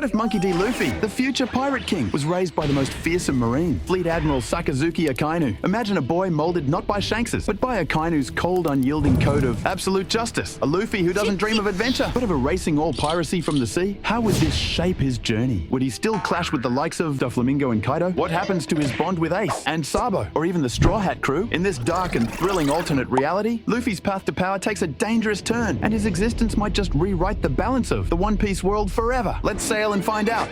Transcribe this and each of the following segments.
if Monkey D. Luffy, the future Pirate King, was raised by the most fearsome marine, Fleet Admiral Sakazuki Akainu? Imagine a boy molded not by Shanks's, but by Akainu's cold, unyielding code of absolute justice. A Luffy who doesn't dream of adventure, but of erasing all piracy from the sea. How would this shape his journey? Would he still clash with the likes of 𝙲𝚘𝚎𝚡𝚑𝚝 and Kaido? What happens to his bond with Ace and Sabo, or even the Straw Hat crew? In this dark and thrilling alternate reality, Luffy's path to power takes a dangerous turn, and his existence might just rewrite the balance of the One Piece world forever. Let's sail and find out.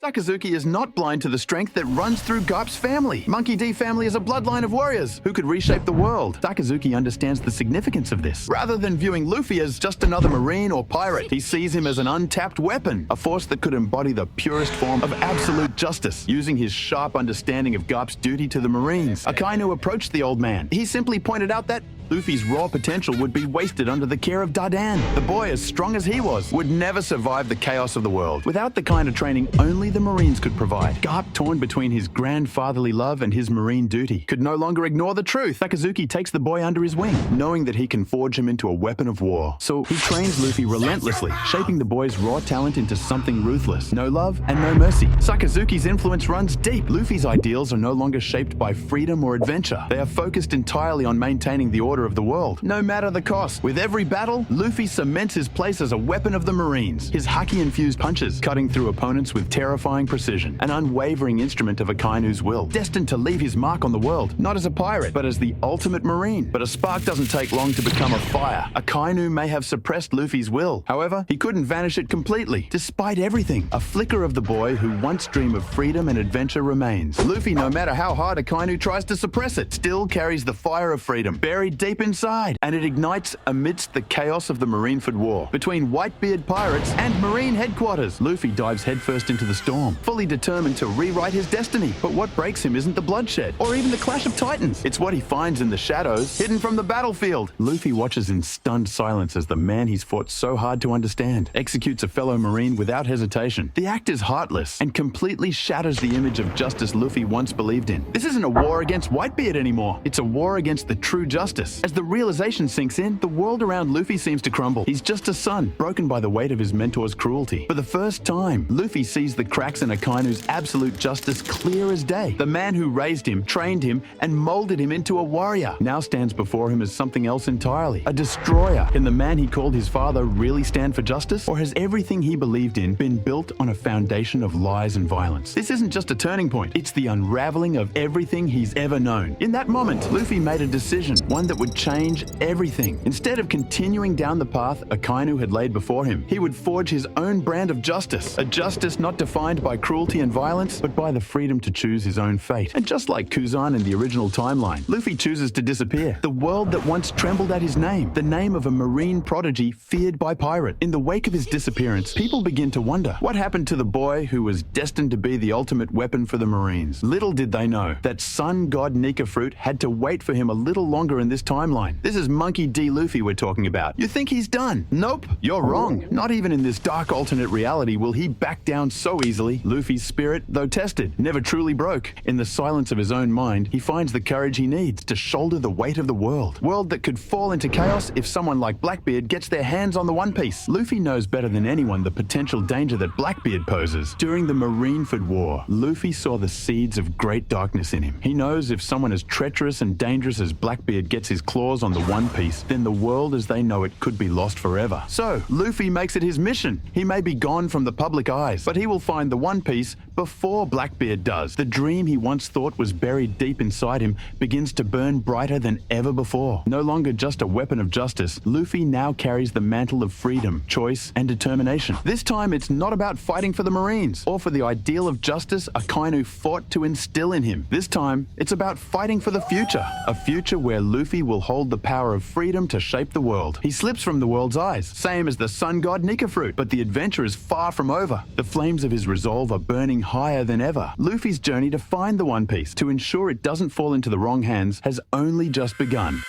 Sakazuki is not blind to the strength that runs through 𝙗𝚘's family. Monkey D family is a bloodline of warriors who could reshape the world. Sakazuki understands the significance of this. Rather than viewing Luffy as just another marine or pirate, he sees him as an untapped weapon, a force that could embody the purest form of absolute justice. Using his sharp understanding of 𝙗𝚘's duty to the Marines, Akainu approached the old man. He simply pointed out that Luffy's raw potential would be wasted under the care of 𝙗𝚘. The boy, as strong as he was, would never survive the chaos of the world without the kind of training only the Marines could provide. 𝙗𝚘, torn between his grandfatherly love and his Marine duty, could no longer ignore the truth. Sakazuki takes the boy under his wing, knowing that he can forge him into a weapon of war. So he trains Luffy relentlessly, shaping the boy's raw talent into something ruthless. No love and no mercy. Sakazuki's influence runs deep. Luffy's ideals are no longer shaped by freedom or adventure. They are focused entirely on maintaining the order of the world, no matter the cost. With every battle, Luffy cements his place as a weapon of the Marines. His haki-infused punches, cutting through opponents with terrifying precision, an unwavering instrument of Akainu's will, destined to leave his mark on the world, not as a pirate, but as the ultimate Marine. But a spark doesn't take long to become a fire. Akainu may have suppressed Luffy's will. However, he couldn't vanish it completely. Despite everything, a flicker of the boy who once dreamed of freedom and adventure remains. Luffy, no matter how hard Akainu tries to suppress it, still carries the fire of freedom buried deep inside, and it ignites amidst the chaos of the Marineford War. Between Whitebeard pirates and Marine headquarters, Luffy dives headfirst into the storm, fully determined to rewrite his destiny. But what breaks him isn't the bloodshed, or even the clash of titans. It's what he finds in the shadows, hidden from the battlefield. Luffy watches in stunned silence as the man he's fought so hard to understand executes a fellow Marine without hesitation. The act is heartless and completely shatters the image of justice Luffy once believed in. This isn't a war against Whitebeard anymore. It's a war against the true justice. As the realization sinks in, the world around Luffy seems to crumble. He's just a son, broken by the weight of his mentor's cruelty. For the first time, Luffy sees the cracks in Akainu's absolute justice clear as day. The man who raised him, trained him, and molded him into a warrior now stands before him as something else entirely, a destroyer. Can the man he called his father really stand for justice? Or has everything he believed in been built on a foundation of lies and violence? This isn't just a turning point, it's the unraveling of everything he's ever known. In that moment, Luffy made a decision, one that would change everything. Instead of continuing down the path Akainu had laid before him, he would forge his own brand of justice, a justice not defined by cruelty and violence, but by the freedom to choose his own fate. And just like Kuzan in the original timeline, Luffy chooses to disappear. The world that once trembled at his name, the name of a marine prodigy feared by pirate. In the wake of his disappearance, people begin to wonder, what happened to the boy who was destined to be the ultimate weapon for the Marines? Little did they know that sun god 𝚤𝚘𝚎 had to wait for him a little longer in this timeline. This is Monkey D. Luffy we're talking about. You think he's done? Nope, you're wrong. Not even in this dark alternate reality will he back down so easily. Luffy's spirit, though tested, never truly broke. In the silence of his own mind, he finds the courage he needs to shoulder the weight of the world. World that could fall into chaos if someone like Blackbeard gets their hands on the One Piece. Luffy knows better than anyone the potential danger that Blackbeard poses. During the Marineford War, Luffy saw the seeds of great darkness in him. He knows if someone as treacherous and dangerous as Blackbeard gets his claws on the One Piece, then the world as they know it could be lost forever. So, Luffy makes it his mission. He may be gone from the public eyes, but he will find the One Piece before Blackbeard does. The dream he once thought was buried deep inside him begins to burn brighter than ever before. No longer just a weapon of justice, Luffy now carries the mantle of freedom, choice, and determination. This time, it's not about fighting for the Marines or for the ideal of justice Akainu fought to instill in him. This time, it's about fighting for the future, a future where Luffy will hold the power of freedom to shape the world. He slips from the world's eyes, same as the sun god 𝚤𝚘𝚎𝚑, but the adventure is far from over. The flames of his resolve are burning higher than ever. Luffy's journey to find the One Piece, to ensure it doesn't fall into the wrong hands, has only just begun.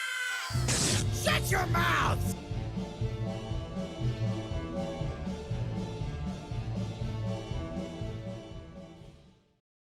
Shut your mouth!